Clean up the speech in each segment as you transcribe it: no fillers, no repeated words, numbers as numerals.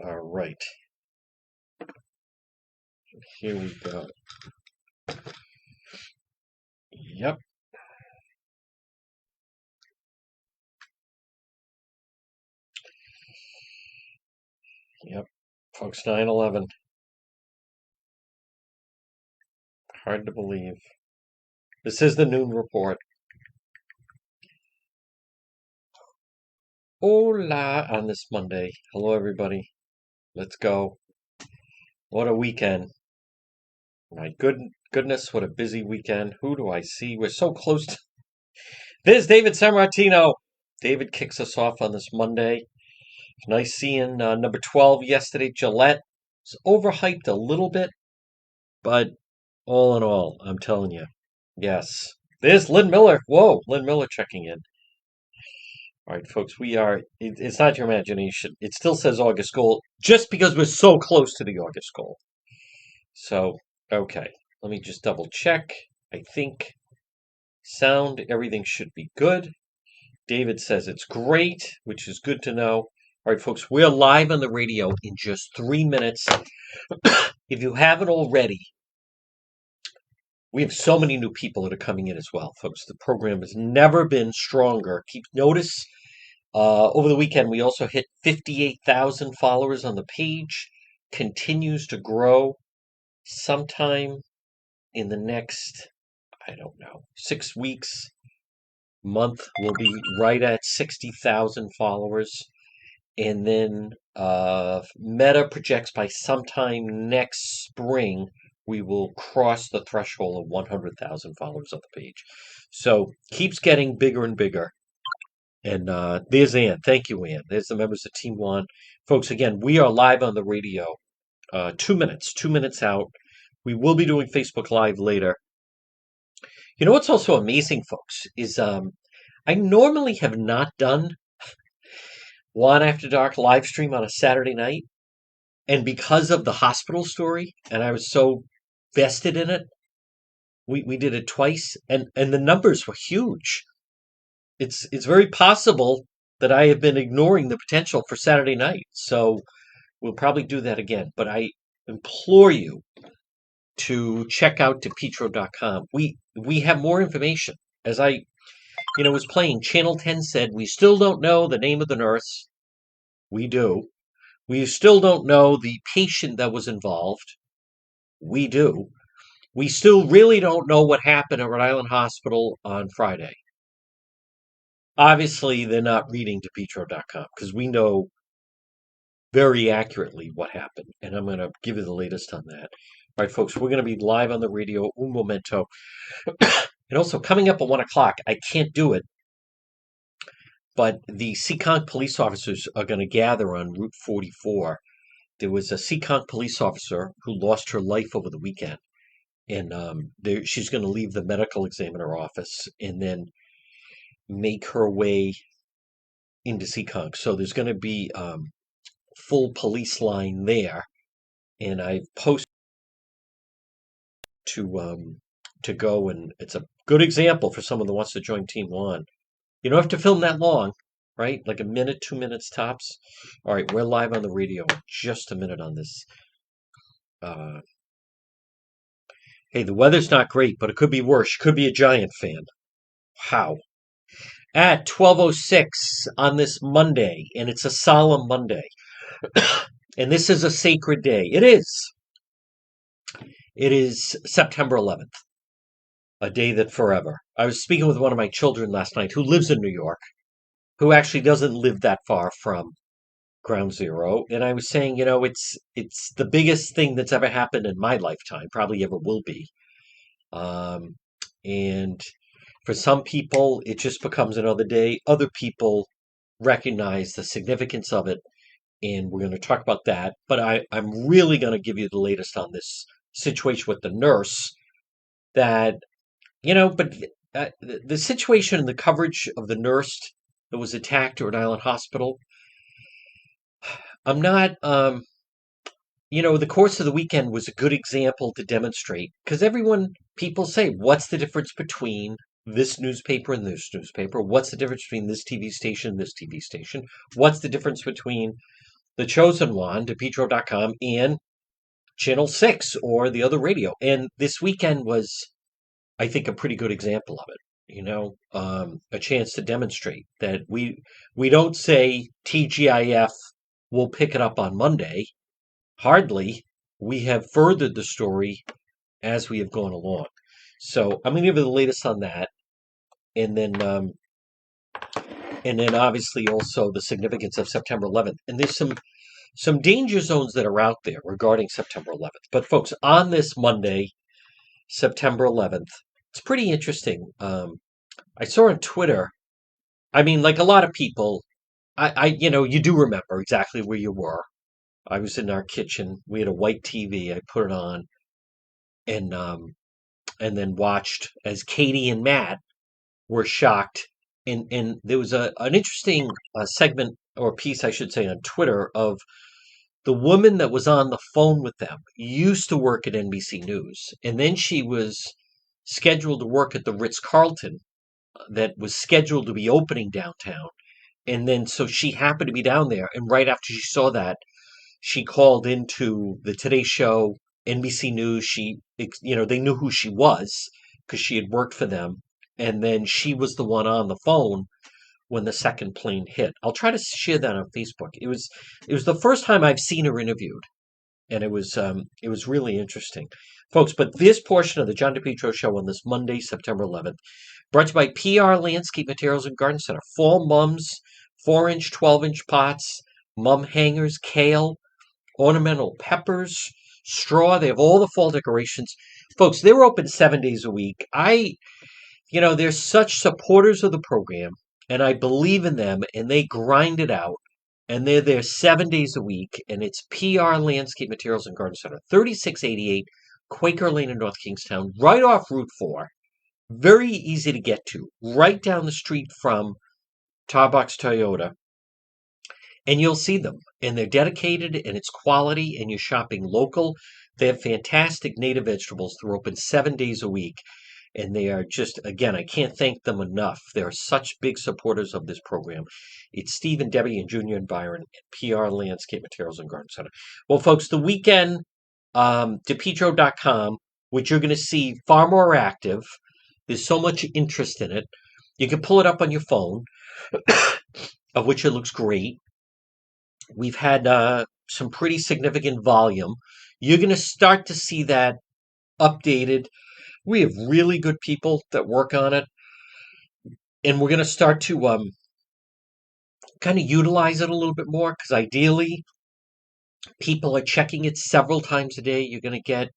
All right, here we go. Yep, yep. Folks, 9/11. Hard to believe. This is the noon report. Hola on this Monday. Hello, everybody. Let's go. What a weekend. My goodness, what a busy weekend. Who do I see? We're so close to... There's David Sammartino. David kicks us off on this Monday. Nice seeing number 12 yesterday, Gillette. It's overhyped a little bit, but all in all, I'm telling you, yes. There's Lynn Miller. Whoa, Lynn Miller checking in. All right, folks, it's not your imagination. It still says August goal just because we're so close to the August goal. So, okay, let me just double check. I think sound, everything should be good. David says it's great, which is good to know. All right, folks, we're live on the radio in just 3 minutes. If you haven't already, we have so many new people that are coming in as well, folks. The program has never been stronger. Notice over the weekend, we also hit 58,000 followers on the page. Continues to grow. Sometime in the next, I don't know, 6 weeks, month, we'll be right at 60,000 followers. And then Meta projects by sometime next spring, we will cross the threshold of 100,000 followers on the page. So keeps getting bigger and bigger. And there's Ann. Thank you, Ann. There's the members of Team One. Folks, again, we are live on the radio. 2 minutes out. We will be doing Facebook Live later. You know what's also amazing, folks, is I normally have not done One After Dark live stream on a Saturday night. And because of the hospital story, and I was so vested in it, we did it twice, and the numbers were huge. It's very possible that I have been ignoring the potential for Saturday night. So we'll probably do that again. But I implore you to check out DePetro.com. We have more information. As I was playing, Channel 10 said, we still don't know the name of the nurse. We do. We still don't know the patient that was involved. We do. We still really don't know what happened at Rhode Island Hospital on Friday. Obviously, they're not reading DePetro.com because we know very accurately what happened. And I'm going to give you the latest on that. All right, folks, we're going to be live on the radio, un momento. And also, coming up at 1 o'clock, I can't do it, but the Seekonk police officers are going to gather on Route 44. There was a Seekonk police officer who lost her life over the weekend. And she's going to leave the medical examiner office and then make her way into Seekonk. So there's going to be full police line there. And I've posted to go, and it's a good example for someone that wants to join Team One. You don't have to film that long, right? Like a minute, 2 minutes tops. All right, we're live on the radio in just a minute on this. Hey, the weather's not great, but it could be worse. Could be a Giant fan. Wow. At 12:06 on this Monday, and it's a solemn Monday. And this is a sacred day. It is. It is September 11th, a day that forever. I was speaking with one of my children last night who lives in New York, who actually doesn't live that far from Ground Zero, and I was saying, it's the biggest thing that's ever happened in my lifetime, probably ever will be. And for some people, it just becomes another day. Other people recognize the significance of it, and we're going to talk about that. But I'm really going to give you the latest on this situation with the nurse that, but the situation and the coverage of the nurse that was attacked at Rhode Island Hospital, I'm not, the course of the weekend was a good example to demonstrate, because people say, what's the difference between this newspaper and this newspaper? What's the difference between this TV station and this TV station? What's the difference between The Chosen One, DePetro.com, and Channel 6 or the other radio. And this weekend was, I think, a pretty good example of it. A chance to demonstrate that we don't say TGIF will pick it up on Monday. Hardly. We have furthered the story as we have gone along. So I'm going to give you the latest on that, and then obviously also the significance of September 11th. And there's some danger zones that are out there regarding September 11th. But folks, on this Monday, September 11th, it's pretty interesting. I saw on Twitter. I mean, like a lot of people, you do remember exactly where you were. I was in our kitchen. We had a white TV. I put it on, and then watched as Katie and Matt were shocked. And there was an interesting segment or piece, I should say, on Twitter of the woman that was on the phone with them used to work at NBC News, and then she was scheduled to work at the Ritz-Carlton that was scheduled to be opening downtown. And then so she happened to be down there, and right after she saw that, she called into the Today Show, NBC News. They knew who she was because she had worked for them, and then she was the one on the phone when the second plane hit. I'll try to share that on Facebook. It was the first time I've seen her interviewed, and it was really interesting, folks. But this portion of the John DePetro Show on this Monday, September 11th, brought to you by PR Landscape Materials and Garden Center. Fall mums, 4-inch, 12-inch pots, mum hangers, kale, ornamental peppers, straw. They have all the fall decorations, folks. They're open 7 days a week. They're such supporters of the program, and I believe in them, and they grind it out. And they're there 7 days a week, and it's PR Landscape Materials and Garden Center, 3688 Quaker Lane in North Kingstown, right off Route 4. Very easy to get to, right down the street from Tarbox Toyota. And you'll see them, and they're dedicated, and it's quality, and you're shopping local. They have fantastic native vegetables. They're open 7 days a week. And they are just, again, I can't thank them enough. They're such big supporters of this program. It's Steve and Debbie and Junior and Byron at PR Landscape Materials and Garden Center. Well, folks, the weekend, DePetro.com, which you're going to see far more active. There's so much interest in it. You can pull it up on your phone, of which it looks great. We've had some pretty significant volume. You're going to start to see that updated. We have really good people that work on it, and we're going to start to kind of utilize it a little bit more, because ideally people are checking it several times a day. You're going to get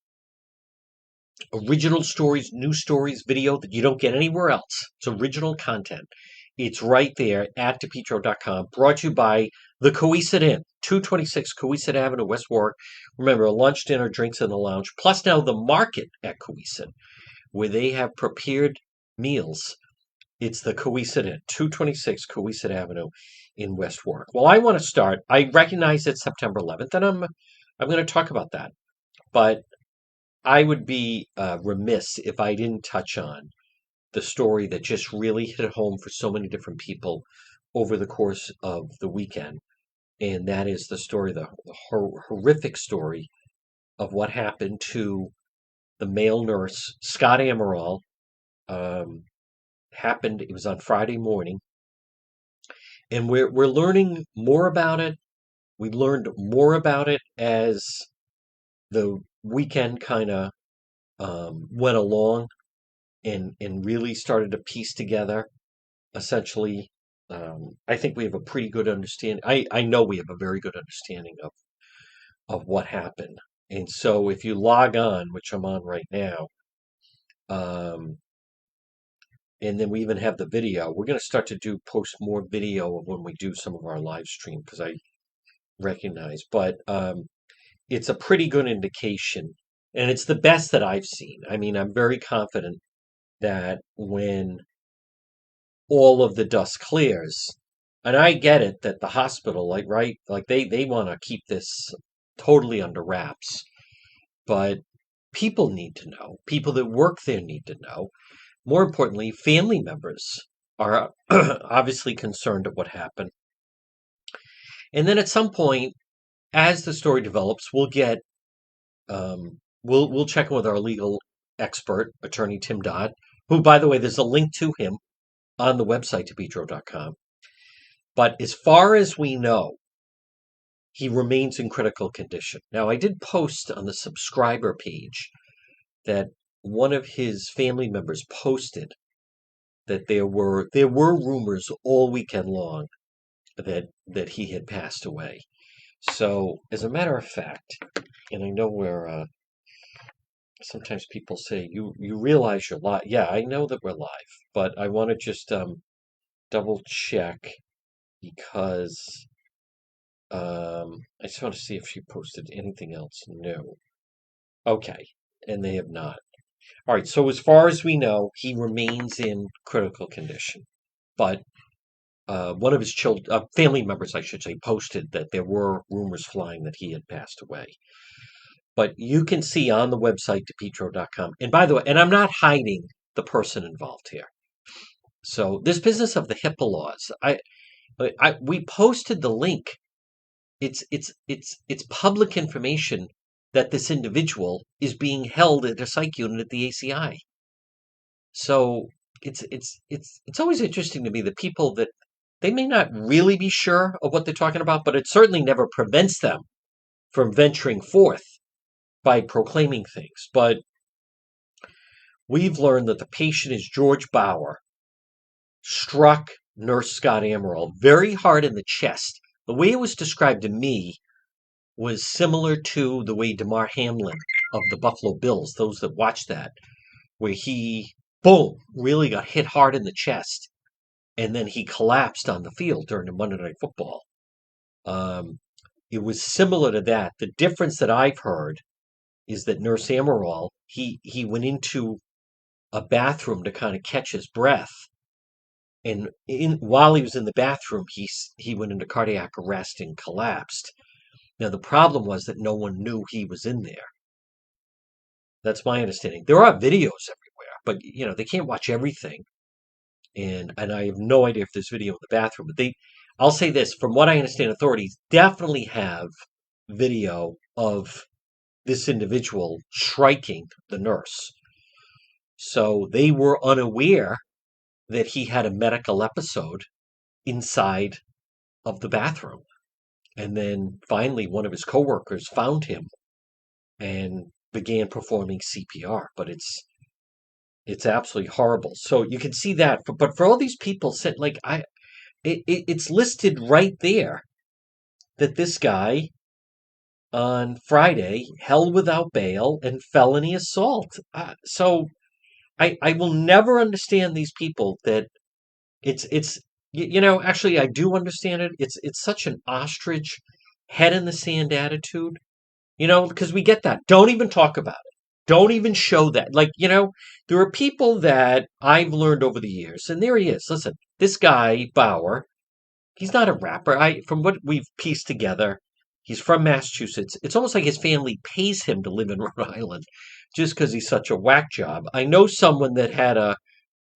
original stories, new stories, video that you don't get anywhere else. It's original content. It's right there at DePetro.com. Brought to you by the Coesit Inn, 226 Coesit Avenue, West Warwick. Remember, lunch, dinner, drinks in the lounge, plus now the market at Coesit, where they have prepared meals. It's the Coesit Inn, 226 Coesit Avenue in West Warwick. Well, I want to start. I recognize it's September 11th, and I'm going to talk about that. But I would be remiss if I didn't touch on the story that just really hit home for so many different people over the course of the weekend. And that is the story, the horrific story of what happened to the male nurse, Scott Amaral. Happened, it was on Friday morning. And we're learning more about it. We learned more about it as the weekend kind of went along, and really started to piece together, essentially. I think we have a pretty good understanding. I know we have a very good understanding of what happened. And so if you log on, which I'm on right now, and then we even have the video, we're going to start to post more video of when we do some of our live stream, because I recognize. But it's a pretty good indication, and it's the best that I've seen. I mean, I'm very confident that when all of the dust clears, and I get it that the hospital, like they want to keep this totally under wraps, but people need to know. People that work there need to know. More importantly, family members are obviously concerned at what happened. And then at some point, as the story develops, we'll get we'll check in with our legal expert, attorney Tim Dodd, who, by the way, there's a link to him on the website DePetro.com. But as far as we know, he remains in critical condition. Now, I did post on the subscriber page that one of his family members posted that there were rumors all weekend long that he had passed away. So, as a matter of fact, and I know where sometimes people say you realize you're live. Yeah, I know that we're live, but I want to just double check because I just want to see if she posted anything else new. Okay, and they have not. All right, so as far as we know, he remains in critical condition. But one of his family members, I should say, posted that there were rumors flying that he had passed away. But you can see on the website, DePetro.com. And by the way, and I'm not hiding the person involved here. So this business of the HIPAA laws, we posted the link. It's public information that this individual is being held at a psych unit at the ACI. So it's always interesting to me that people that they may not really be sure of what they're talking about, but it certainly never prevents them from venturing forth by proclaiming things. But we've learned that the patient is George Bauer, struck nurse Scott Amaral very hard in the chest. The way it was described to me was similar to the way Damar Hamlin of the Buffalo Bills, those that watched that, where he, boom, really got hit hard in the chest, and then he collapsed on the field during the Monday Night Football. It was similar to that. The difference that I've heard is that Nurse Amaral, he went into a bathroom to kind of catch his breath, and while he was in the bathroom, he went into cardiac arrest and collapsed. Now the problem was that no one knew he was in there. That's my understanding. There are videos everywhere, but they can't watch everything. And I have no idea if there's video in the bathroom. But I'll say this, from what I understand, authorities definitely have video of this individual striking the nurse. So they were unaware that he had a medical episode inside of the bathroom. And then finally one of his coworkers found him and began performing CPR. But it's absolutely horrible. So you can see that. But for all these people, it's listed right there that this guy on Friday held without bail and felony assault. So I will never understand these people that actually I do understand it. It's such an ostrich head in the sand attitude, because we get that. Don't even talk about it. Don't even show that. There are people that I've learned over the years, and there he is. Listen, this guy, Bauer, he's not a rapper. From what we've pieced together, he's from Massachusetts. It's almost like his family pays him to live in Rhode Island just because he's such a whack job. I know someone that had a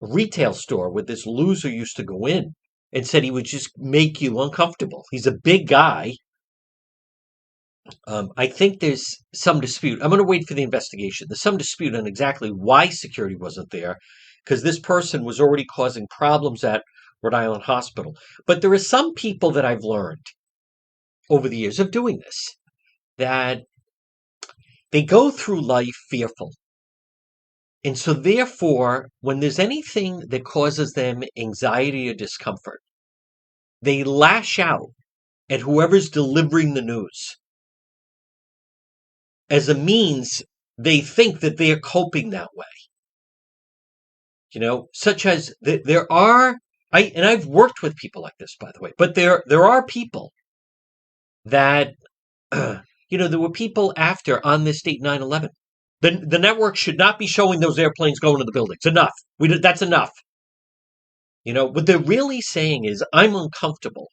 retail store where this loser used to go in and said he would just make you uncomfortable. He's a big guy. I think there's some dispute. I'm going to wait for the investigation. There's some dispute on exactly why security wasn't there, because this person was already causing problems at Rhode Island Hospital. But there are some people that I've learned over the years of doing this that they go through life fearful. And so therefore, when there's anything that causes them anxiety or discomfort, they lash out at whoever's delivering the news. As a means, they think that they are coping that way. Such as there are, and I've worked with people like this, by the way, but there are people that, there were people after on this date 9/11. The network should not be showing those airplanes going to the buildings. Enough. That's enough. What they're really saying is, I'm uncomfortable.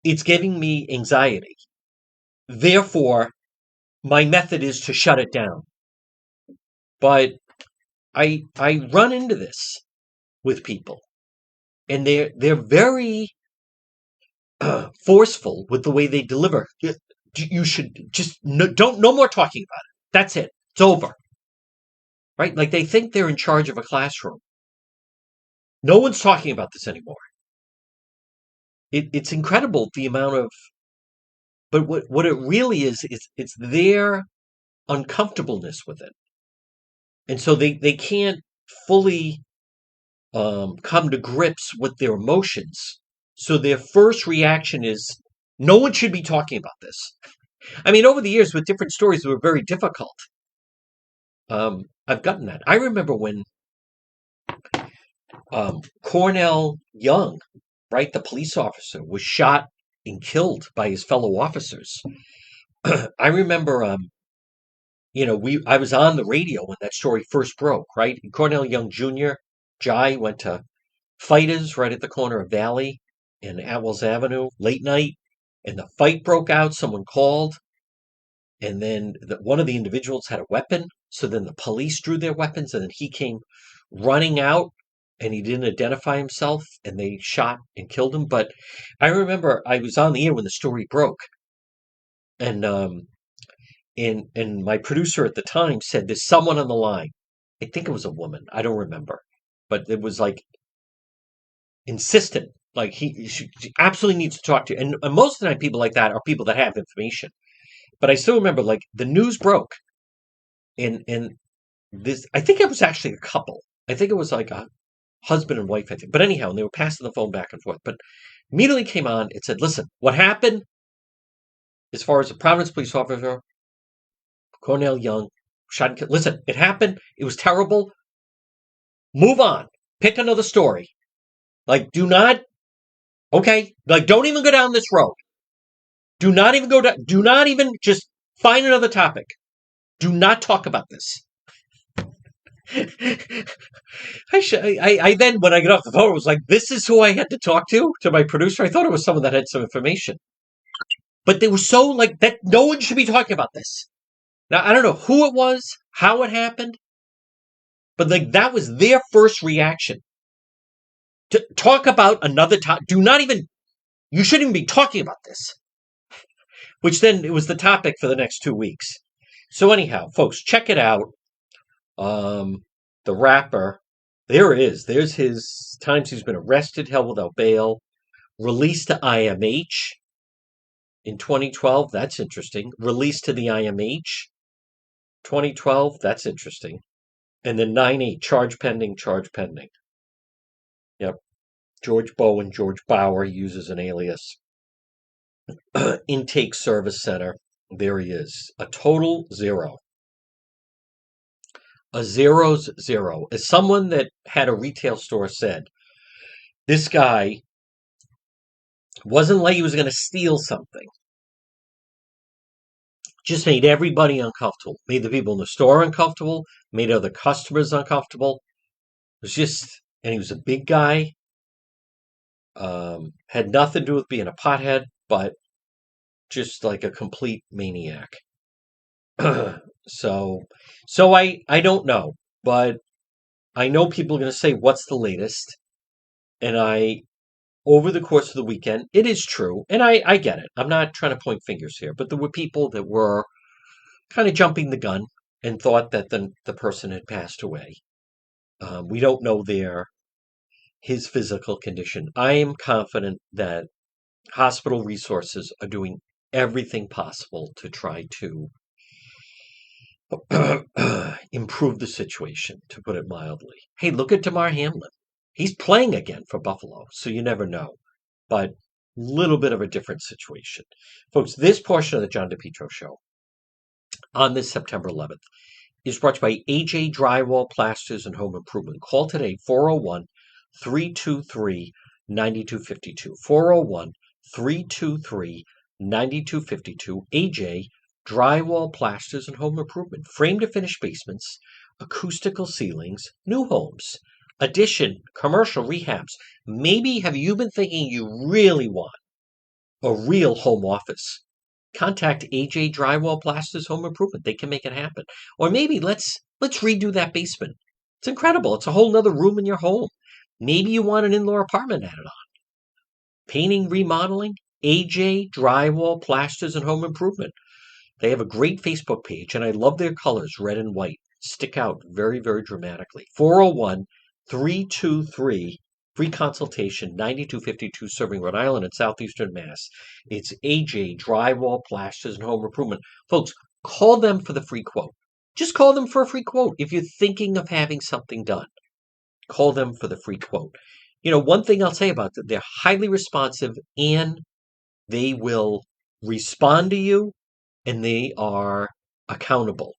It's giving me anxiety. Therefore, my method is to shut it down. But I run into this with people, and they're very forceful with the way they deliver. Do you should just no more talking about it. That's it. It's over. Right? Like they think they're in charge of a classroom. No one's talking about this anymore. It's incredible the amount of, but what it really is it's their uncomfortableness with it, and so they can't fully come to grips with their emotions. So their first reaction is, no one should be talking about this. I mean, over the years with different stories that were very difficult, I've gotten that. I remember when Cornell Young, right, the police officer, was shot and killed by his fellow officers. I remember, I was on the radio when that story first broke, right? Cornell Young Jr., Jai went to Fighters right at the corner of Valley and Atwells Avenue late night, and the fight broke out. Someone called, and then one of the individuals had a weapon. So then the police drew their weapons, and then he came running out, and he didn't identify himself, and they shot and killed him. But I remember I was on the air when the story broke, and my producer at the time said, "There's someone on the line." I think it was a woman. I don't remember, but it was like insistent. Like she absolutely needs to talk to you. And most of the time, people like that are people that have information. But I still remember, like the news broke, and this. I think it was actually a couple. I think it was like a husband and wife. I think. But anyhow, and they were passing the phone back and forth. But immediately came on. It said, "Listen, what happened? As far as the Providence police officer, Cornell Young, shot and killed. Listen, it happened. It was terrible. Move on. Pick another story. Like, do not. Okay, like don't even go down this road. Do not even go down. Do not even just find another topic. Do not talk about this." I then, when I got off the phone, was like, this is who I had to talk to my producer. I thought it was someone that had some information. But they were so like that. No one should be talking about this. Now, I don't know who it was, how it happened, but like that was their first reaction. To talk about another topic. Do not even, you shouldn't even be talking about this. Which then it was the topic for the next 2 weeks. So anyhow, folks, check it out. The rapper, there it is. There's his times he's been arrested, held without bail, released to IMH in 2012. That's interesting. Released to the IMH 2012. That's interesting. And then 9/8, charge pending, charge pending. Yep. George Bowen, George Bauer uses an alias. Intake Service Center. There he is. A total zero. A zero's zero. As someone that had a retail store said, this guy wasn't like he was going to steal something. Just made everybody uncomfortable. Made the people in the store uncomfortable. Made other customers uncomfortable. It was just, and he was a big guy. Had nothing to do with being a pothead, but just like a complete maniac. So I don't know, but I know people are going to say, what's the latest? And over the course of the weekend, it is true. And I get it. I'm not trying to point fingers here, but there were people that were kind of jumping the gun and thought that the person had passed away. We don't know his physical condition. I am confident that hospital resources are doing everything possible to try to improve the situation, to put it mildly. Hey, look at Damar Hamlin. He's playing again for Buffalo, so you never know. But a little bit of a different situation. Folks, this portion of the John DePetro Show on this September 11th is brought to you by AJ Drywall, Plasters, and Home Improvement. Call today, 401-323-9252. 401-323-9252. AJ Drywall, Plasters, and Home Improvement. Frame to finish basements, acoustical ceilings, new homes, addition, commercial rehabs. Maybe have you been thinking you really want a real home office? Contact AJ Drywall, Plasters, Home Improvement. They can make it happen. Or maybe let's redo that basement. It's incredible. It's a whole nother room in your home. Maybe you want an in-law apartment added on. Painting, remodeling. AJ Drywall, Plasters, and Home Improvement. They have a great Facebook page, and I love their colors, red and white. Stick out very, very dramatically. 401-323, free consultation, 9252 Serving, Rhode Island and Southeastern Mass. It's AJ Drywall, Plasters, and Home Improvement. Folks, call them for the free quote. Just call them for a free quote. If you're thinking of having something done, call them for the free quote. One thing I'll say about them, they're highly responsive and they will respond to you and they are accountable,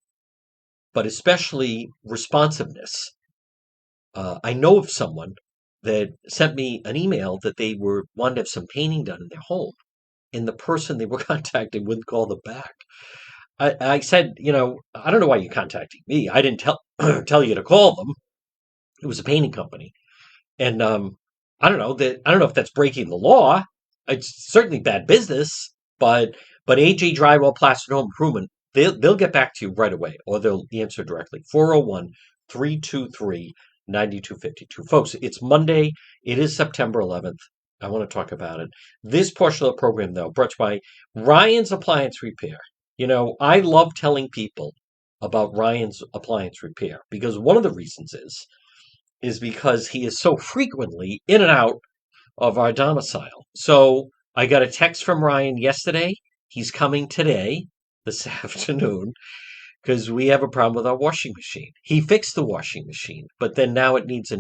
but especially responsiveness. I know of someone that sent me an email that they wanted to have some painting done in their home, and the person they were contacting wouldn't call them back. I said, I don't know why you contacted me. I didn't tell you to call them. It was a painting company, and I don't know that. I don't know if that's breaking the law. It's certainly bad business, but AJ Drywall, Plaster Home Improvement, they'll get back to you right away, or they'll answer directly. 401-323-9252. Folks, it's Monday. It is September 11th. I want to talk about it. This portion of the program, though, brought to you by Ryan's Appliance Repair. I love telling people about Ryan's Appliance Repair because one of the reasons is because he is so frequently in and out of our domicile. So I got a text from Ryan yesterday. He's coming today, this afternoon, because we have a problem with our washing machine. He fixed the washing machine, but then now it needs a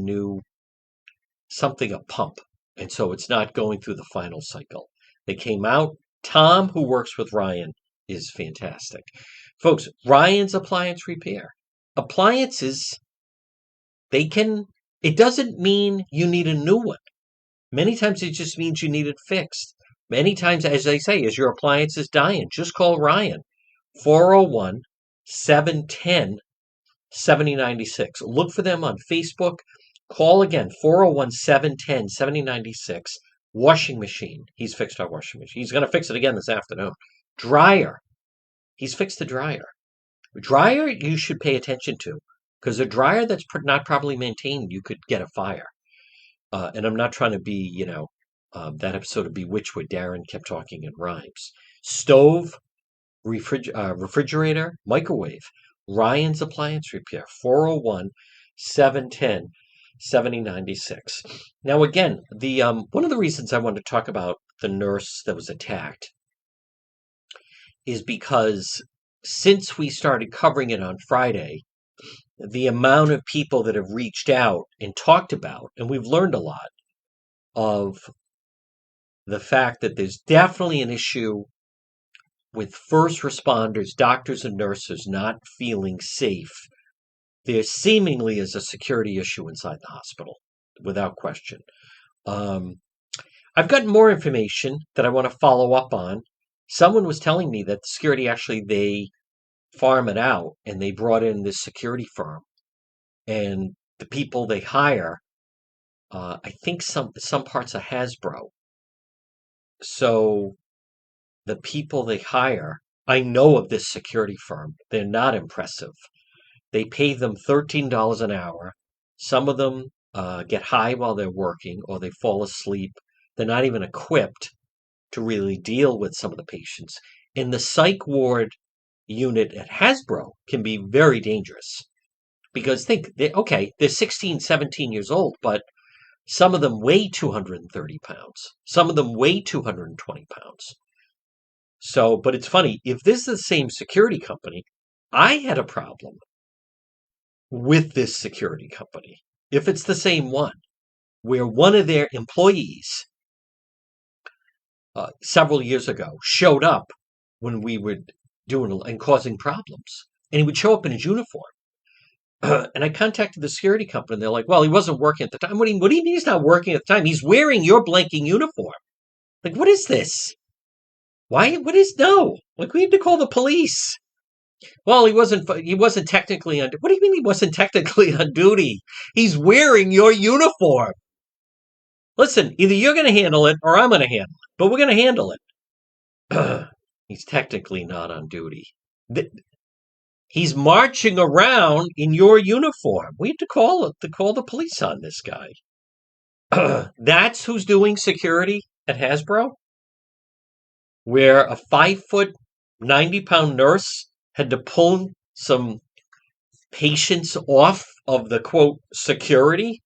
pump. And so it's not going through the final cycle. They came out. Tom, who works with Ryan, is fantastic. Folks, Ryan's Appliance Repair. Appliances, it doesn't mean you need a new one. Many times it just means you need it fixed. Many times, as I say, as your appliance is dying, just call Ryan. 401-710-7096. Look for them on Facebook. Call again, 401-710-7096. Washing machine. He's fixed our washing machine. He's going to fix it again this afternoon. Dryer. He's fixed the dryer. Dryer you should pay attention to, because a dryer that's not properly maintained, you could get a fire. And I'm not trying to be, that episode of Bewitched where Darren kept talking in rhymes. Stove, refrigerator, microwave. Ryan's Appliance Repair, 401-710-7096. Now, again, one of the reasons I wanted to talk about the nurse that was attacked is because since we started covering it on Friday, the amount of people that have reached out and talked about, and we've learned a lot of the fact that there's definitely an issue with first responders, doctors and nurses not feeling safe. There seemingly is a security issue inside the hospital, without question. I've gotten more information that I want to follow up on. Someone was telling me that security, actually, they farm it out, and they brought in this security firm. And the people they hire, I think some parts of Hasbro. So the people they hire, I know of this security firm. They're not impressive. They pay them $13 an hour. Some of them get high while they're working, or they fall asleep. They're not even equipped to really deal with some of the patients. And the psych ward unit at Hasbro can be very dangerous. Because they're 16, 17 years old, but some of them weigh 230 pounds. Some of them weigh 220 pounds. So, but it's funny, if this is the same security company, I had a problem with this security company. If it's the same one, where one of their employees several years ago showed up when we were doing and causing problems, and he would show up in his uniform. And I contacted the security company, and they're like, well, he wasn't working at the time. What do you mean he's not working at the time? He's wearing your blanking uniform. Like, what is this? Why? What is no? Like, we have to call the police. Well, he wasn't technically on. What do you mean he wasn't technically on duty? He's wearing your uniform. Listen, either you're going to handle it or I'm going to handle it, but we're going to handle it. He's technically not on duty. He's marching around in your uniform. We have to call the police on this guy. That's who's doing security at Hasbro? where a 5 foot, 90 pound nurse had to pull some patients off of the quote security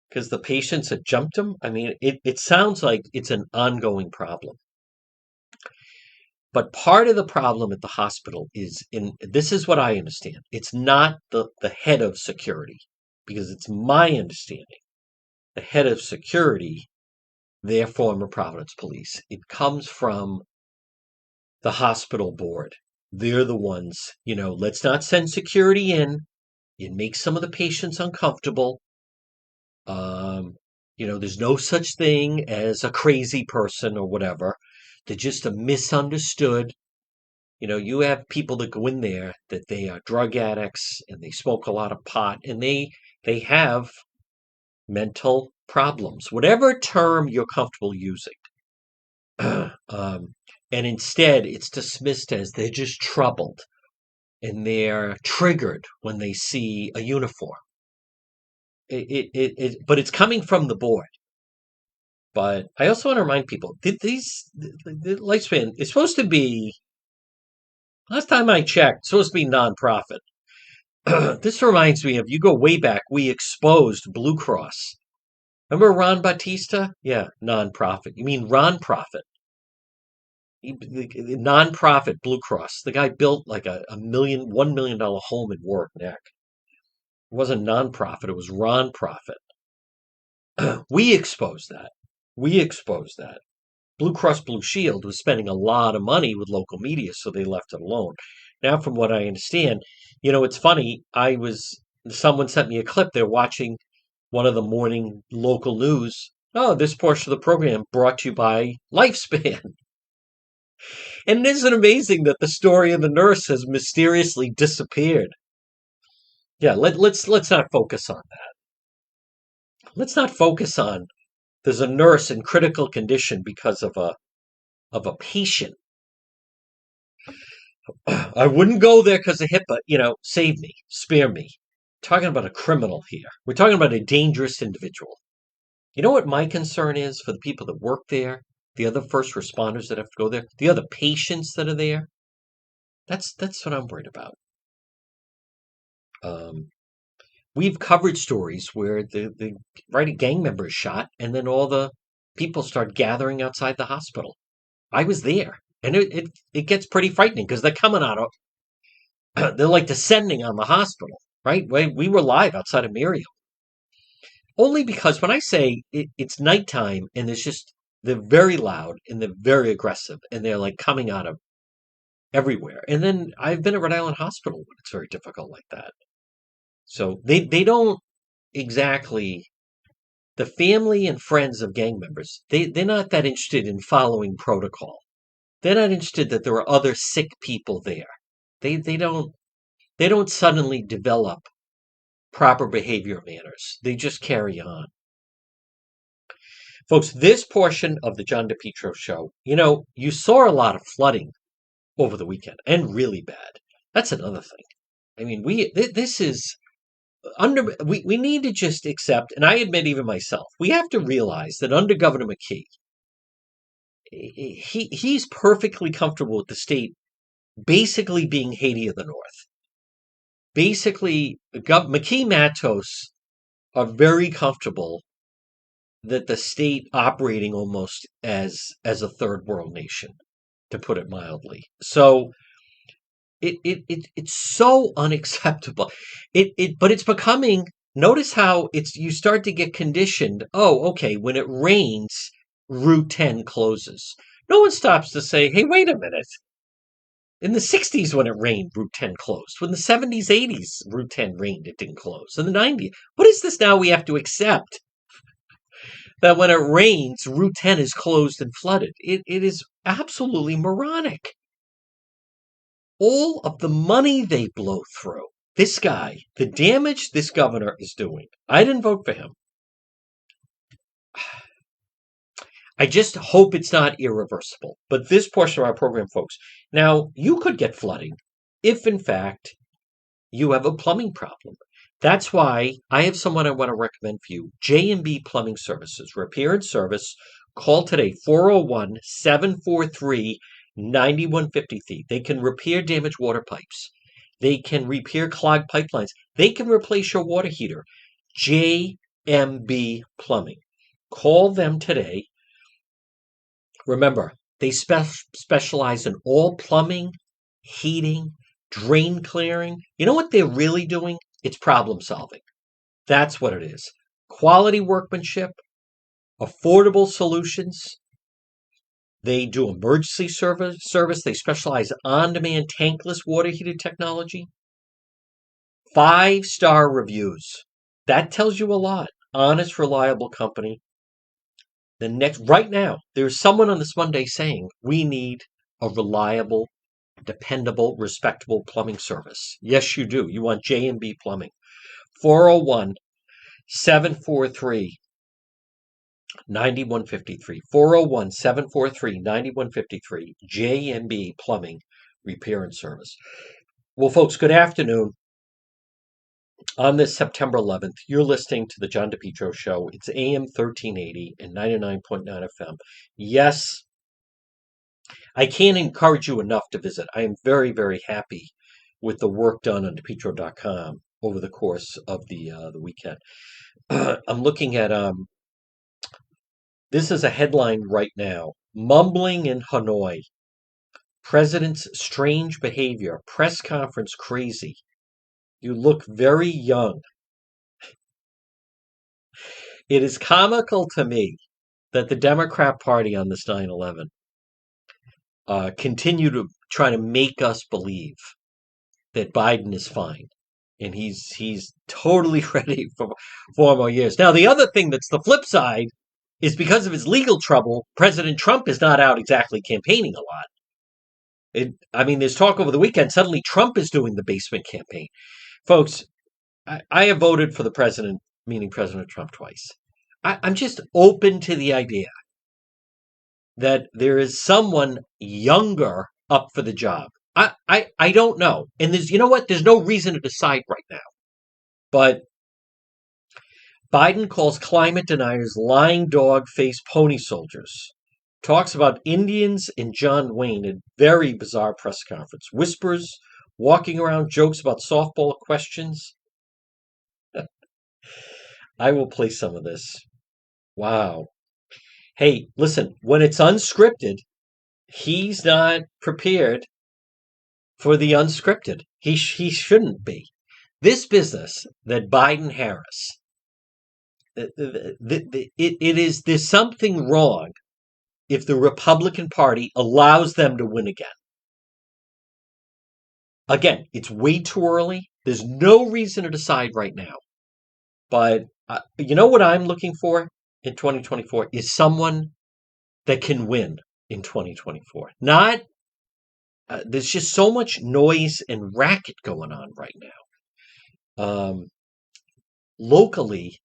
because the patients had jumped him. I mean, it sounds like it's an ongoing problem. But part of the problem at the hospital is in this is what I understand. It's not the head of security, because it's my understanding the head of security, their former Providence police. It comes from the hospital board. They're the ones, let's not send security in. It makes some of the patients uncomfortable. There's no such thing as a crazy person or whatever. They're just a misunderstood. You have people that go in there that they are drug addicts and they smoke a lot of pot and they have mental problems, whatever term you're comfortable using. And instead, it's dismissed as they're just troubled and they're triggered when they see a uniform. But it's coming from the board. But I also want to remind people, the lifespan is supposed to be, last time I checked, it's supposed to be nonprofit. This reminds me of, you go way back, we exposed Blue Cross. Remember Ron Bautista? Yeah, nonprofit. You mean Ron Profit. The nonprofit Blue Cross. The guy built like $1 million home in Warwick Neck. It wasn't nonprofit, it was Ron Profit. We exposed that. We exposed that. Blue Cross Blue Shield was spending a lot of money with local media, so they left it alone. Now, from what I understand, it's funny. Someone sent me a clip. They're watching one of the morning local news. Oh, this portion of the program brought to you by Lifespan. And isn't it amazing that the story of the nurse has mysteriously disappeared? Yeah, let's not focus on that. Let's not focus on there's a nurse in critical condition because of a patient. I wouldn't go there because of HIPAA. Save me, spare me. Talking about a criminal here. We're talking about a dangerous individual. You know what my concern is for the people that work there, the other first responders that have to go there, the other patients that are there? That's what I'm worried about. We've covered stories where the gang member is shot, and then all the people start gathering outside the hospital. I was there, and it gets pretty frightening because they're coming out of, they're like descending on the hospital, right? We were live outside of Miriam. Only because when I say it's nighttime and they're very loud and they're very aggressive and they're like coming out of everywhere. And then I've been at Rhode Island Hospital when it's very difficult like that. So they don't exactly, the family and friends of gang members, they're not that interested in following protocol. They're not interested that there are other sick people there. They don't suddenly develop proper behavior manners. They just carry on. Folks, this portion of the John DePetro show, you saw a lot of flooding over the weekend, and really bad. That's another thing. I mean, this is we need to just accept, and I admit even myself, we have to realize that under Governor McKee, he's perfectly comfortable with the state basically being Haiti of the North. Basically, McKee Matos are very comfortable that the state operating almost as a third world nation, to put it mildly. So it's so unacceptable. But it's becoming. Notice how you start to get conditioned. Oh, okay. When it rains, Route 10 closes. No one stops to say, "Hey, wait a minute." In the 60s, when it rained, Route 10 closed. When the 70s, 80s, Route 10 rained, it didn't close. In the 90s, what is this now we have to accept? That when it rains, Route 10 is closed and flooded. It is absolutely moronic. All of the money they blow through. This guy, the damage this governor is doing. I didn't vote for him. I just hope it's not irreversible. But this portion of our program, folks, now you could get flooding if, in fact, you have a plumbing problem. That's why I have someone I want to recommend for you. J&B Plumbing Services, repair and service, Call today, 401-743-9153. They can repair damaged water pipes. They can repair clogged pipelines. They can replace your water heater. JMB Plumbing. Call them today. Remember, they specialize in all plumbing, heating, drain clearing. You know what they're really doing? It's problem solving. That's what it is. Quality workmanship, affordable solutions. They do emergency service. They specialize on-demand tankless water heater technology. 5-star reviews. That tells you a lot. Honest, reliable company. Right now, there's someone on this Monday saying we need a reliable, dependable, respectable plumbing service. Yes, you do. You want J&B Plumbing. 401-743-9153. 401-743-9153. J&B Plumbing Repair and Service. Well, folks, good afternoon. On this September 11th, you're listening to the John DePetro Show. It's AM 1380 and 99.9 FM. Yes, I can't encourage you enough to visit. I am very, very happy with the work done on DePetro.com over the course of the weekend. I'm looking at this is a headline right now. Mumbling in Hanoi. President's strange behavior. Press conference crazy. You look very young. It is comical to me that the Democrat Party on this 9/11 continue to try to make us believe that Biden is fine and he's totally ready for 4 more years. Now, the other thing that's the flip side is because of his legal trouble, President Trump is not out exactly campaigning a lot. There's talk over the weekend. Suddenly, Trump is doing the basement campaign. Folks, I have voted for the president, meaning President Trump, twice. I'm just open to the idea that there is someone younger up for the job. I don't know. And you know what? There's no reason to decide right now. But Biden calls climate deniers lying dog-faced pony soldiers. Talks about Indians and John Wayne at very bizarre press conference. Whispers, walking around, jokes about softball questions. I will play some of this. Wow. Hey, listen, when it's unscripted, he's not prepared for the unscripted. He shouldn't be. This business that Biden-Harris, there's something wrong if the Republican Party allows them to win again. Again, it's way too early. There's no reason to decide right now. But you know what I'm looking for in 2024 is someone that can win in 2024. Not there's just so much noise and racket going on right now. Locally,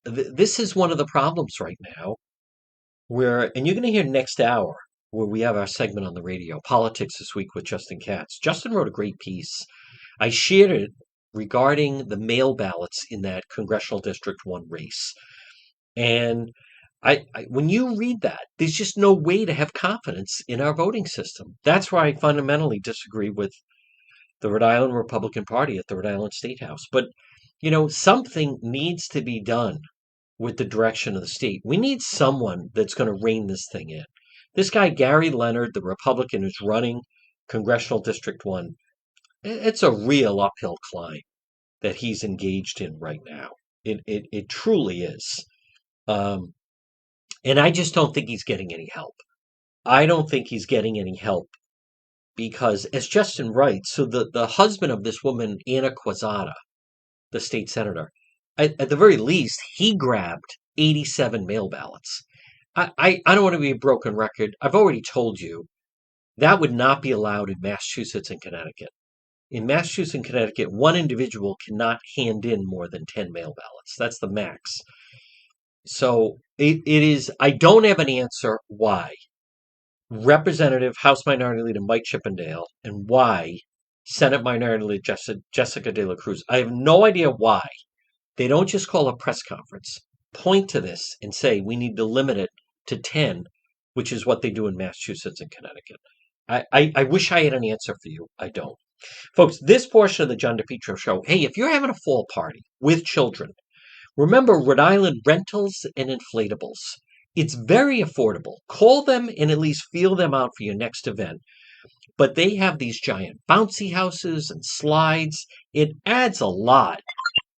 this is one of the problems right now. And you're going to hear next hour where we have our segment on the radio, Politics This Week with Justin Katz. Justin wrote a great piece. I shared it regarding the mail ballots in that Congressional District 1 race. And when you read that, there's just no way to have confidence in our voting system. That's why I fundamentally disagree with the Rhode Island Republican Party at the Rhode Island State House. But, something needs to be done with the direction of the state. We need someone that's going to rein this thing in. This guy, Gary Leonard, the Republican who's running Congressional District 1, it's a real uphill climb that he's engaged in right now. It truly is. And I just don't think he's getting any help. I don't think he's getting any help because, as Justin writes, so the husband of this woman, Anna Quezada, the state senator, at the very least, he grabbed 87 mail ballots. I don't want to be a broken record. I've already told you that would not be allowed in Massachusetts and Connecticut. In Massachusetts and Connecticut, one individual cannot hand in more than 10 mail ballots. That's the max. So it is, I don't have an answer why Representative House Minority Leader Mike Chippendale and why Senate Minority Leader Jessica De La Cruz. I have no idea why they don't just call a press conference, point to this and say we need to limit it to 10, which is what they do in Massachusetts and Connecticut. I wish I had an answer for you. I don't. Folks, this portion of the John DePetro show, hey, if you're having a fall party with children, remember Rhode Island Rentals and Inflatables. It's very affordable. Call them and at least feel them out for your next event. But they have these giant bouncy houses and slides. It adds a lot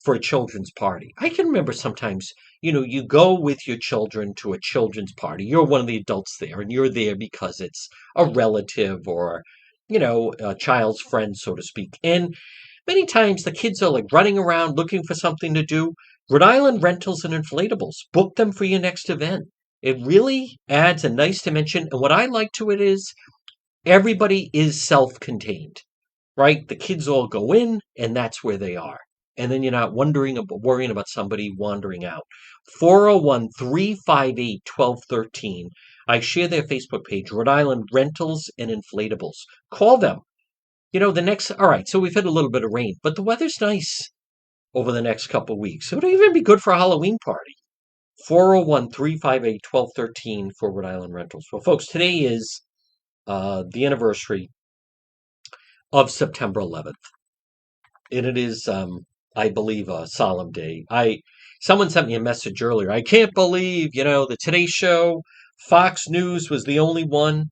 for a children's party. I can remember sometimes, you go with your children to a children's party. You're one of the adults there, and you're there because it's a relative or, a child's friend, so to speak. And many times the kids are like running around looking for something to do. Rhode Island Rentals and Inflatables. Book them for your next event. It really adds a nice dimension. And what I like to it is everybody is self-contained, right? The kids all go in and that's where they are. And then you're not worrying about somebody wandering out. 401-358-1213. I share their Facebook page, Rhode Island Rentals and Inflatables. Call them. All right, so we've had a little bit of rain, but the weather's nice over the next couple of weeks. It would even be good for a Halloween party. 401-358-1213 for Rhode Island Rentals. Well, folks, today is the anniversary of September 11th. And it is, I believe, a solemn day. Someone sent me a message earlier. I can't believe, the Today Show, Fox News was the only one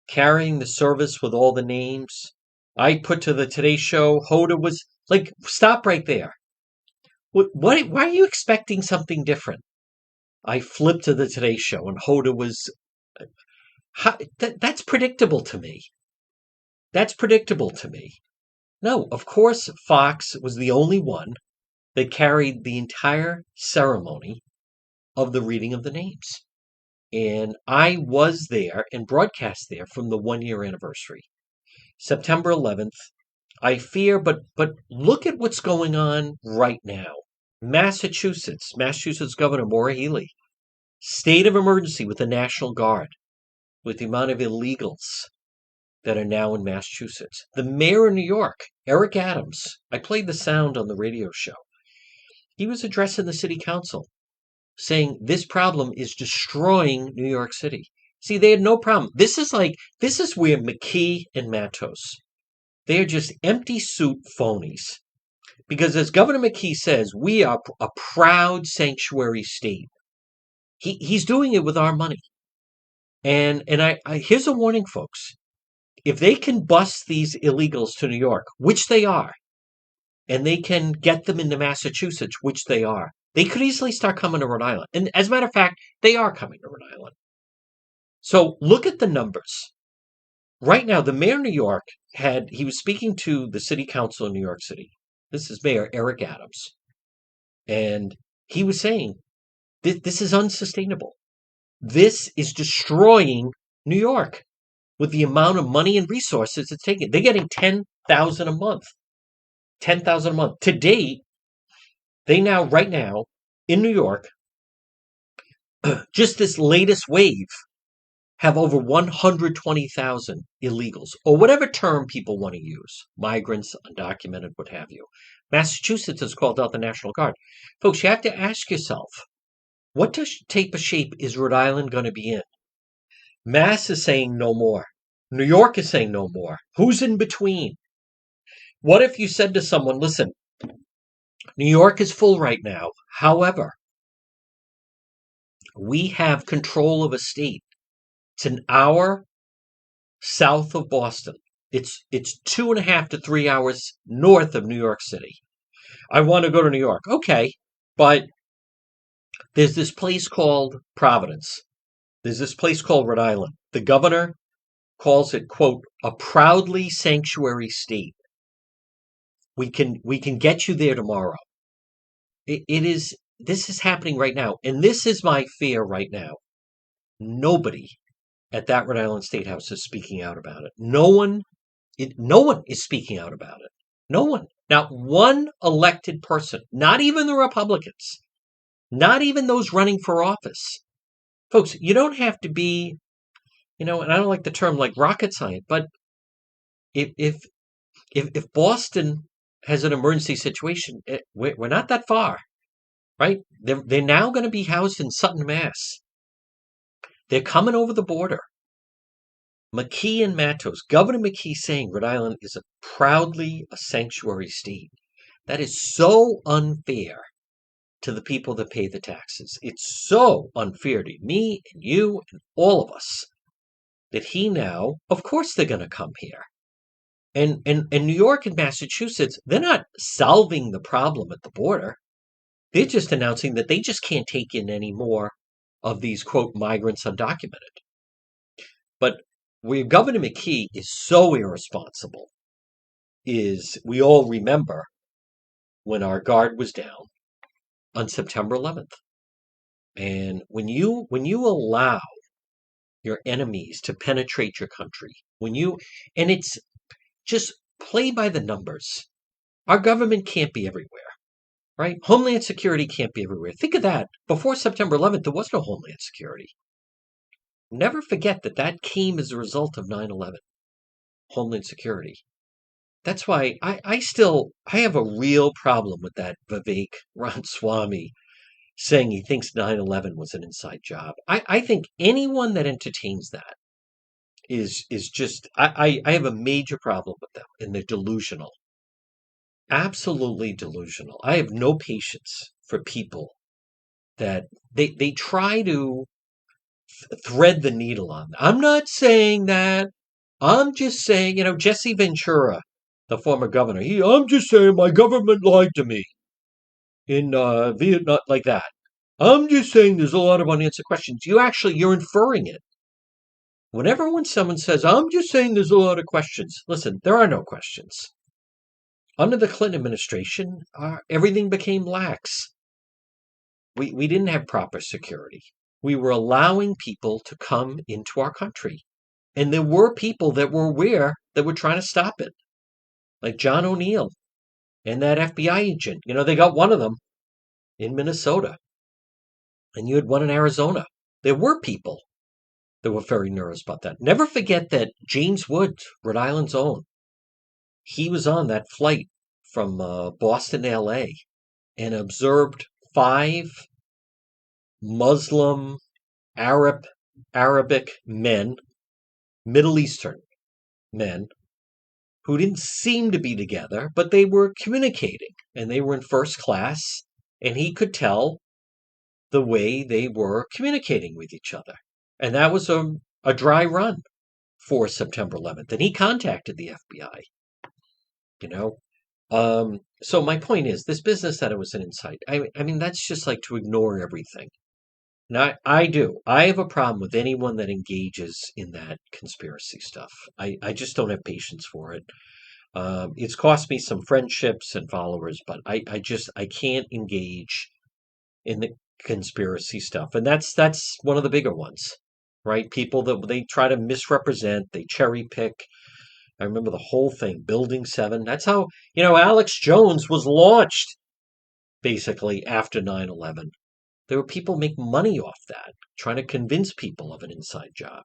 carrying the service with all the names. I put to the Today Show, Hoda was like, stop right there. Why are you expecting something different? I flipped to the Today Show and Hoda was, that's predictable to me. That's predictable to me. No, of course, Fox was the only one that carried the entire ceremony of the reading of the names. And I was there and broadcast there from the 1-year anniversary. September 11th, I fear, but look at what's going on right now. Massachusetts Governor Maura Healey, state of emergency with the National Guard, with the amount of illegals that are now in Massachusetts. The mayor of New York, Eric Adams, I played the sound on the radio show. He was addressing the city council, saying this problem is destroying New York City. See, they had no problem. This is where McKee and Matos, they are just empty suit phonies. Because as Governor McKee says, we are a proud sanctuary state. He's doing it with our money. And I here's a warning, folks. If they can bust these illegals to New York, which they are, and they can get them into Massachusetts, which they are, they could easily start coming to Rhode Island. And as a matter of fact, they are coming to Rhode Island. So look at the numbers. Right now, the mayor of New York he was speaking to the city council in New York City. This is Mayor Eric Adams. And he was saying, this is unsustainable. This is destroying New York with the amount of money and resources it's taking. They're getting $10,000 a month. $10,000 a month. To date, right now, in New York, just this latest wave, have over 120,000 illegals, or whatever term people want to use. Migrants, undocumented, what have you. Massachusetts has called out the National Guard. Folks, you have to ask yourself, what type of shape is Rhode Island going to be in? Mass is saying no more. New York is saying no more. Who's in between? What if you said to someone, listen, New York is full right now. However, we have control of a state. It's an hour south of Boston. It's 2.5 to 3 hours north of New York City. I want to go to New York. Okay, but there's this place called Providence. There's this place called Rhode Island. The governor calls it, quote, a proudly sanctuary state. We can get you there tomorrow. This is happening right now. And this is my fear right now. Nobody at that Rhode Island State House is speaking out about it. No one is speaking out about it. No one. Not one elected person. Not even the Republicans. Not even those running for office. Folks, you don't have to be, and I don't like the term like rocket science, but if Boston has an emergency situation, we're not that far. right? They're now going to be housed in Sutton, Mass. They're coming over the border. McKee and Matos, Governor McKee saying Rhode Island is proudly a sanctuary state. That is so unfair to the people that pay the taxes. It's so unfair to me and you and all of us that he now, of course, they're going to come here. And New York and Massachusetts, they're not solving the problem at the border. They're just announcing that they just can't take in any more of these, quote, migrants undocumented. But where Governor McKee is so irresponsible is we all remember when our guard was down on September 11th. And when you allow your enemies to penetrate your country, and it's just play by the numbers. Our government can't be everywhere, right? Homeland Security can't be everywhere. Think of that. Before September 11th, there was no Homeland Security. Never forget that came as a result of 9/11. Homeland Security. That's why I have a real problem with that Vivek Ramaswamy saying he thinks 9/11 was an inside job. I think anyone that entertains that is just I have a major problem with them, and they're delusional. Absolutely delusional. I have no patience for people that they try to thread the needle on. I'm not saying that. I'm just saying, Jesse Ventura, the former governor, I'm just saying my government lied to me in Vietnam, like that. I'm just saying there's a lot of unanswered questions. You're inferring it. When someone says, I'm just saying there's a lot of questions, listen, there are no questions. Under the Clinton administration, everything became lax. We didn't have proper security. We were allowing people to come into our country. And there were people that were aware that were trying to stop it. Like John O'Neill and that FBI agent. They got one of them in Minnesota. And you had one in Arizona. There were people that were very nervous about that. Never forget that James Wood, Rhode Island's own, he was on that flight from Boston to LA and observed 5 Muslim, Arabic men, Middle Eastern men, who didn't seem to be together, but they were communicating, and they were in first class, and he could tell the way they were communicating with each other. And that was a dry run for September 11th, and he contacted the FBI. So my point is, this business that it was an insight, I mean, that's just like to ignore everything. Now, I have a problem with anyone that engages in that conspiracy stuff. I just don't have patience for it. It's cost me some friendships and followers, but I can't engage in the conspiracy stuff. And that's one of the bigger ones, right? People that they try to misrepresent, they cherry pick. I remember the whole thing, Building 7. That's how, Alex Jones was launched, basically, after 9/11. There were people making money off that, trying to convince people of an inside job.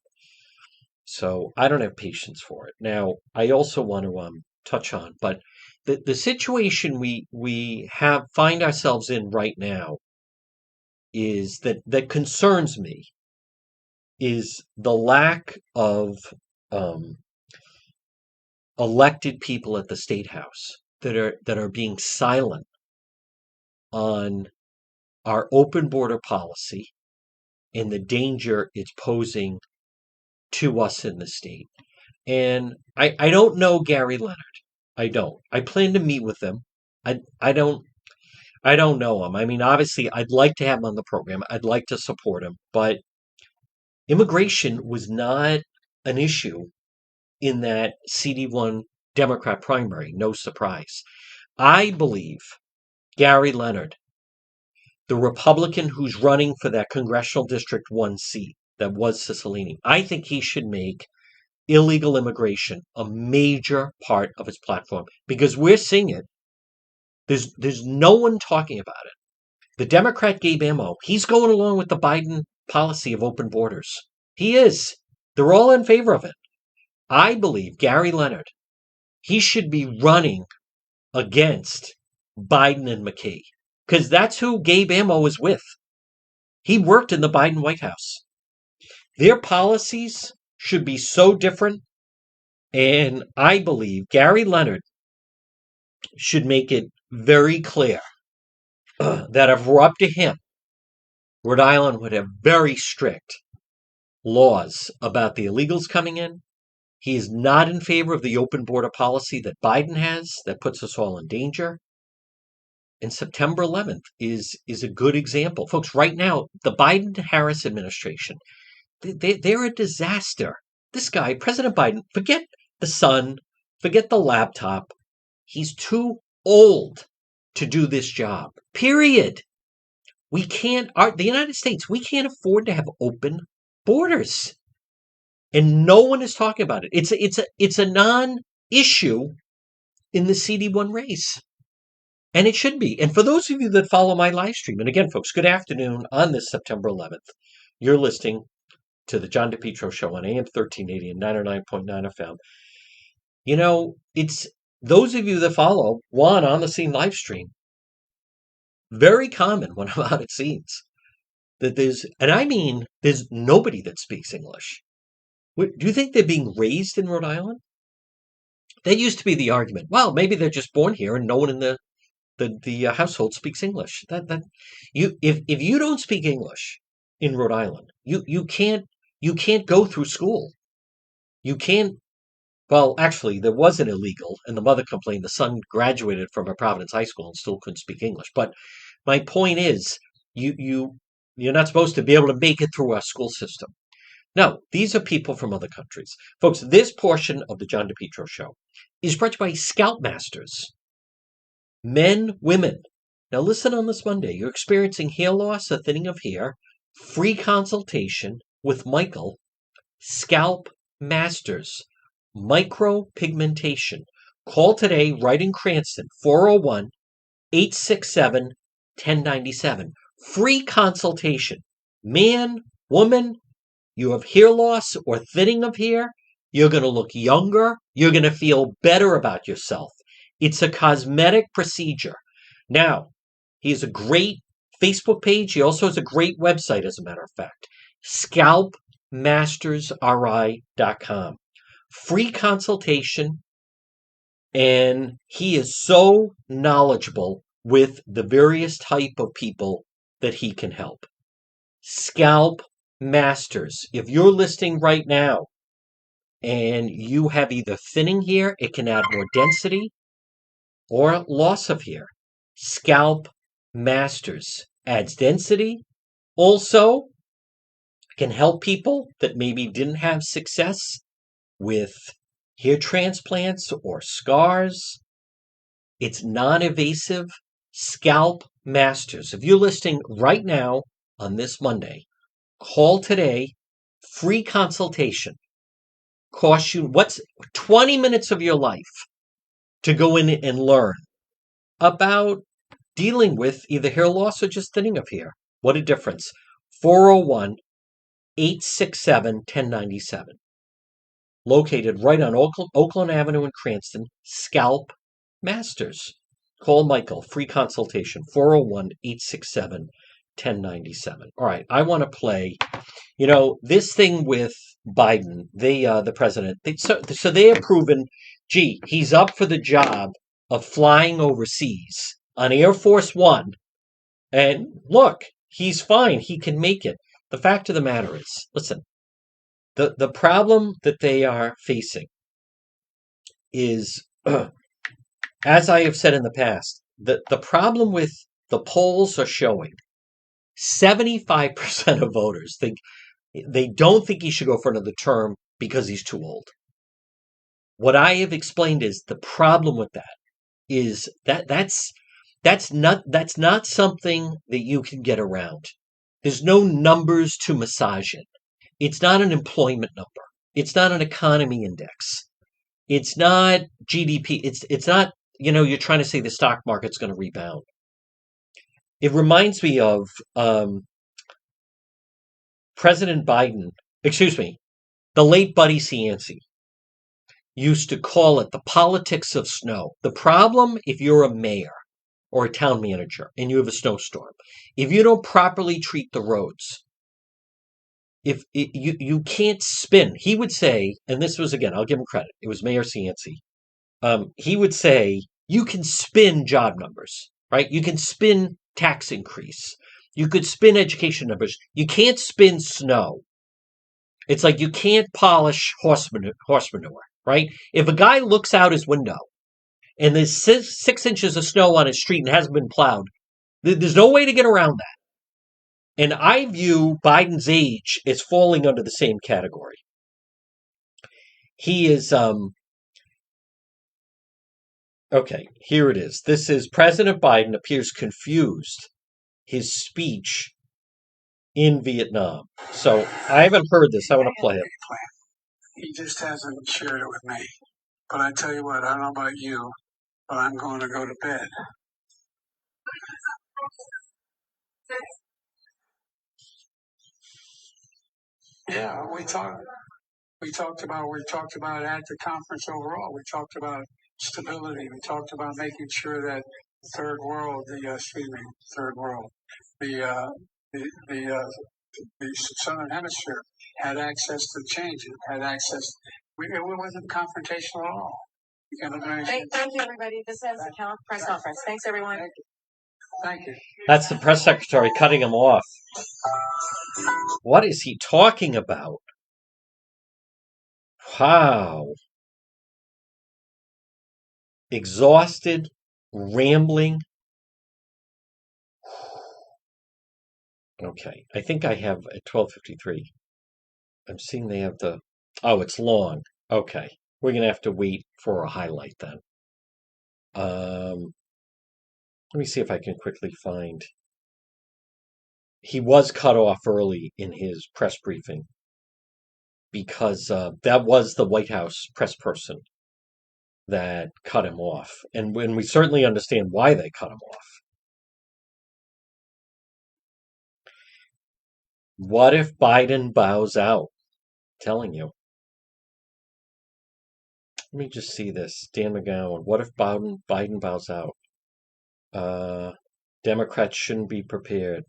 So I don't have patience for it. Now, I also want to touch on, but the situation we find ourselves in right now is that concerns me is the lack of elected people at the State House that are being silent on our open border policy and the danger it's posing to us in the state. And I don't know Gary Leonard. I don't. I plan to meet with him. I don't know him. I mean, obviously, I'd like to have him on the program. I'd like to support him, but immigration was not an issue in that CD1 Democrat primary. No surprise. I believe Gary Leonard, the Republican who's running for that Congressional District 1 seat that was Cicilline, I think he should make illegal immigration a major part of his platform because we're seeing it. There's no one talking about it. The Democrat Gabe Amo, he's going along with the Biden policy of open borders. He is. They're all in favor of it. I believe Gary Leonard, he should be running against Biden and McKee. because that's who Gabe Amo was with. He worked in the Biden White House. Their policies should be so different. And I believe Gary Leonard should make it very clear that if we're up to him, Rhode Island would have very strict laws about the illegals coming in. He is not in favor of the open border policy that Biden has that puts us all in danger. And September 11th is a good example. Folks, right now, the Biden-Harris administration, they're a disaster. This guy, President Biden, forget the son, forget the laptop. He's too old to do this job, period. We can't, the United States, we can't afford to have open borders. And no one is talking about it. It's a non-issue in the CD1 race. And it should be. And for those of you that follow my live stream, and again, folks, good afternoon on this September 11th. You're listening to the John DePetro Show on AM 1380 and 99.9 FM. You know, it's those of you that follow Juan on the scene live stream. Very common when I'm out at scenes that there's nobody that speaks English. Do you think they're being raised in Rhode Island? That used to be the argument. Well, maybe they're just born here and no one in the household speaks English. If you don't speak English in Rhode Island, you can't go through school. You can't. Well, actually, there was an illegal, and the mother complained the son graduated from a Providence high school and still couldn't speak English. But my point is, you're not supposed to be able to make it through our school system. No, these are people from other countries. Folks, this portion of the John DePetro Show is brought to you by Scalp Masters. Men, women. Now listen on this Monday. You're experiencing hair loss, a thinning of hair. Free consultation with Michael. Scalp Masters. Micropigmentation. Call today right in Cranston. 401-867-1097. Free consultation. Man, woman, you have hair loss or thinning of hair, you're going to look younger, you're going to feel better about yourself. It's a cosmetic procedure. Now, he has a great Facebook page. He also has a great website, as a matter of fact, scalpmastersri.com. Free consultation, and he is so knowledgeable with the various type of people that he can help. Scalp Masters. If you're listening right now and you have either thinning hair, it can add more density, or loss of hair. Scalp Masters adds density. Also can help people that maybe didn't have success with hair transplants or scars. It's non-invasive. Scalp Masters. If you're listening right now on this Monday, call today. Free consultation. Cost you 20 minutes of your life to go in and learn about dealing with either hair loss or just thinning of hair. What a difference. 401-867-1097. Located right on Oakland Avenue in Cranston. Scalp Masters. Call Michael. Free consultation. 401-867-1097. All right, I want to play. You know, this thing with Biden, the president, so they have proven, gee, he's up for the job of flying overseas on Air Force One. And look, he's fine. He can make it. The fact of the matter is, listen, the problem that they are facing is, as I have said in the past, the problem with the polls are showing 75% of voters think they don't think he should go for another term because he's too old. What I have explained is the problem with that is that's not something that you can get around. There's no numbers to massage it. It's not an employment number. It's not an economy index. It's not GDP. It's not, you're trying to say the stock market's going to rebound. It reminds me of President Biden, the late Buddy Cianci used to call it the politics of snow. The problem, if you're a mayor or a town manager and you have a snowstorm, if you don't properly treat the roads, if it, you can't spin. He would say, and this was again, I'll give him credit. It was Mayor Cianci. He would say you can spin job numbers, right? You can spin tax increase. You could spin education numbers. You can't spin snow. It's like you can't polish horse manure, right? If a guy looks out his window and there's 6 inches of snow on his street and hasn't been plowed, there's no way to get around that. And I view Biden's age as falling under the same category. He is okay, here it is. This is President Biden appears confused. His speech in Vietnam. So I haven't heard this. I want to play it. He just hasn't shared it with me. But I tell you what, I don't know about you, but I'm going to go to bed. Yeah, we talked about at the conference overall. We talked about stability. We talked about making sure that the third world, the southern hemisphere had access to change. It had access. It wasn't confrontational at all. Thank you, everybody. This ends the press conference. Thanks, everyone. Thank you. That's the press secretary cutting him off. What is he talking about? Wow. Exhausted, rambling. Okay, I think I have at 12:53. I'm seeing they have the. Oh, it's long. Okay, we're gonna have to wait for a highlight then. Let me see if I can quickly find. He was cut off early in his press briefing because that was the White House press person that cut him off, and when we certainly understand why they cut him off. What if Biden bows out? Telling you. Let me just see this. Dan McGowan. What if Biden bows out? Democrats shouldn't be prepared.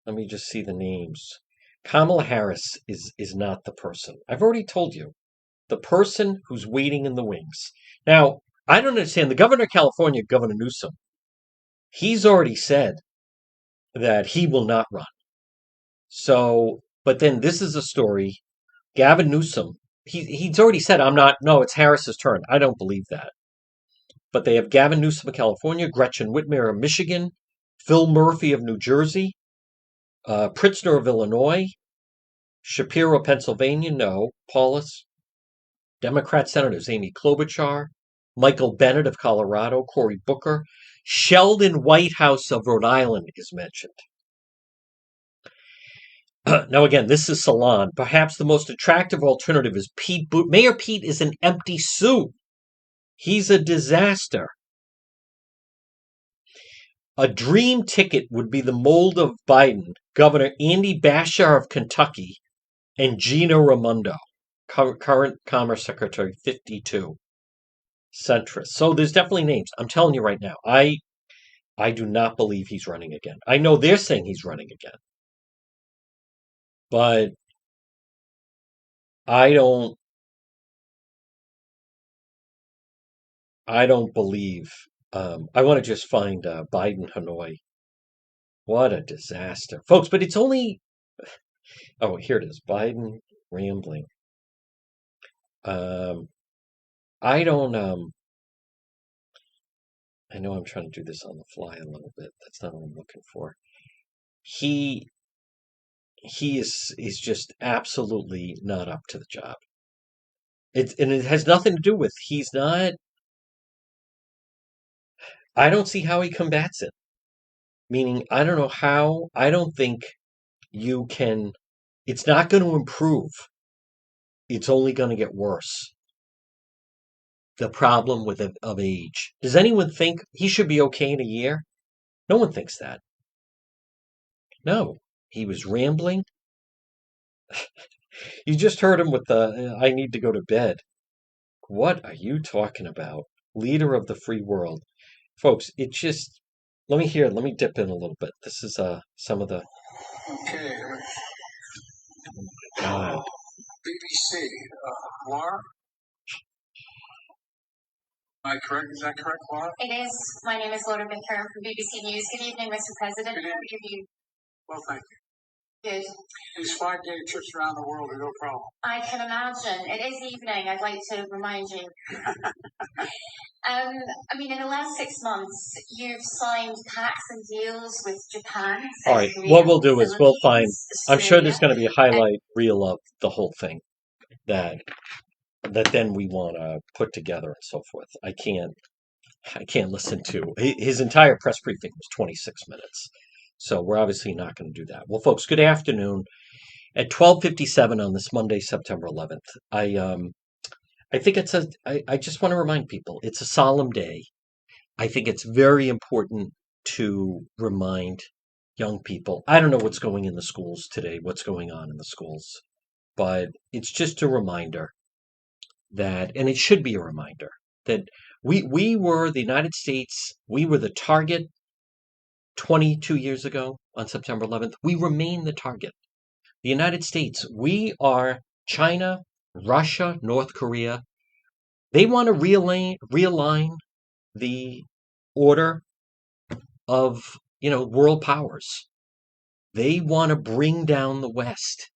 Let me just see the names. Kamala Harris is not the person. I've already told you. The person who's waiting in the wings. Now, I don't understand. The governor of California, Governor Newsom, he's already said that he will not run. So, but then this is a story. Gavin Newsom, he's already said, I'm not, no, it's Harris's turn. I don't believe that. But they have Gavin Newsom of California, Gretchen Whitmer of Michigan, Phil Murphy of New Jersey, Pritzker of Illinois, Shapiro, Pennsylvania, no, Paulus, Democrat Senators Amy Klobuchar, Michael Bennet of Colorado, Cory Booker, Sheldon Whitehouse of Rhode Island is mentioned. Now, again, this is Salon. Perhaps the most attractive alternative is Pete Buttigieg. Mayor Pete is an empty suit. He's a disaster. A dream ticket would be the mold of Biden, Governor Andy Bashar of Kentucky, and Gina Raimondo, current Commerce Secretary, 52, centrist. So there's definitely names. I'm telling you right now, I do not believe he's running again. I know they're saying he's running again, but I don't believe. I want to just find Biden Hanoi. What a disaster, folks! But it's only. Oh, here it is. Biden rambling. I don't. I know I'm trying to do this on the fly a little bit. That's not what I'm looking for. He is just absolutely not up to the job. It has nothing to do with he's not. I don't see how he combats it. Meaning, I don't know how. I don't think you can. It's not going to improve. It's only going to get worse. The problem of age. Does anyone think he should be okay in a year? No one thinks that. No, he was rambling. You just heard him with the I need to go to bed. What are you talking about? Leader of the free world. Folks, it just Let me dip in a little bit. This is some of the. Okay. God. BBC. Laura? Am I correct? Is that correct, Laura? It is. My name is Laura Bicker from BBC News. Good evening, Mr. President. Good evening. Well, thank you. Good. These 5-day trips around the world are no problem. I can imagine. It is evening, I'd like to remind you. I mean, in the last 6 months, you've signed pacts and deals with Japan. All right. Korea, What we'll do is we'll find. I'm sure Australia. there's going to be a highlight reel of the whole thing that then we want to put together and so forth. I can't listen to his entire press briefing was 26 minutes. So we're obviously not going to do that. Well, folks, good afternoon. At 12:57 on this Monday, September 11th, I think I just want to remind people it's a solemn day. I think it's very important to remind young people. I don't know what's going in the schools today, what's going on in the schools, but it's just a reminder that, and it should be a reminder that we were the United States, we were the target 22 years ago on September 11th. We remain the target. The United States, we are China, Russia, North Korea. They want to realign the order of, world powers. They want to bring down the West.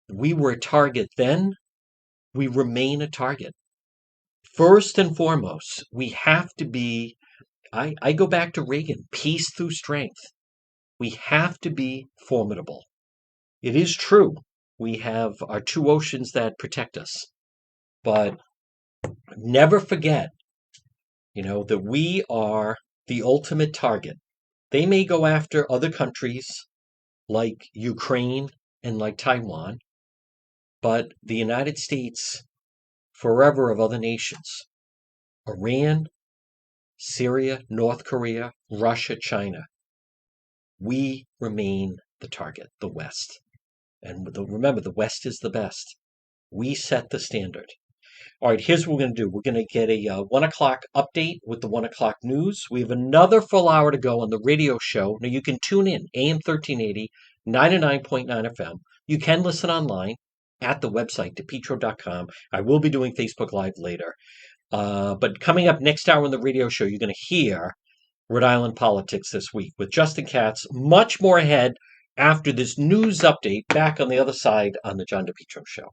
We were a target then. We remain a target. First and foremost, we have to be, I go back to Reagan, peace through strength. We have to be formidable. It is true, we have our two oceans that protect us. But never forget, that we are the ultimate target. They may go after other countries like Ukraine and like Taiwan, but the United States, forever of other nations, Iran, Syria, North Korea, Russia, China, we remain the target, the West. And remember, the West is the best. We set the standard. All right, here's what we're going to do. We're going to get a 1 o'clock update with the 1 o'clock news. We have another full hour to go on the radio show. Now, you can tune in, AM 1380, 99.9 FM. You can listen online at the website, DePetro.com. I will be doing Facebook Live later. But coming up next hour on the radio show, you're going to hear Rhode Island politics this week with Justin Katz. Much more ahead after this news update back on the other side on the John DePetro Show.